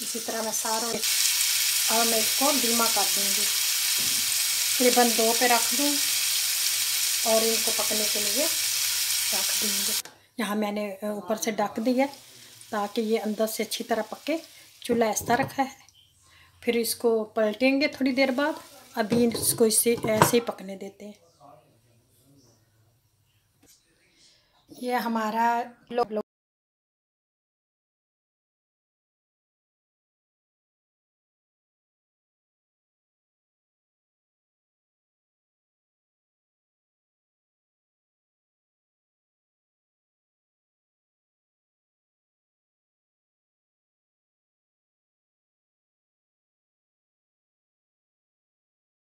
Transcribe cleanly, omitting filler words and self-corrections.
इसी तरह मैं सारों और मैं इसको धीमा कर दूँगी। तकरीबन 2 पे रख दूँ और इनको पकने के लिए रख दूँगी। यहाँ मैंने ऊपर से ढक दिया ताकि ये अंदर से अच्छी तरह पके। चूल्हा ऐसा रखा है, फिर इसको पलटेंगे थोड़ी देर बाद। अभी इसको इससे ऐसे ही पकने देते हैं। ये हमारा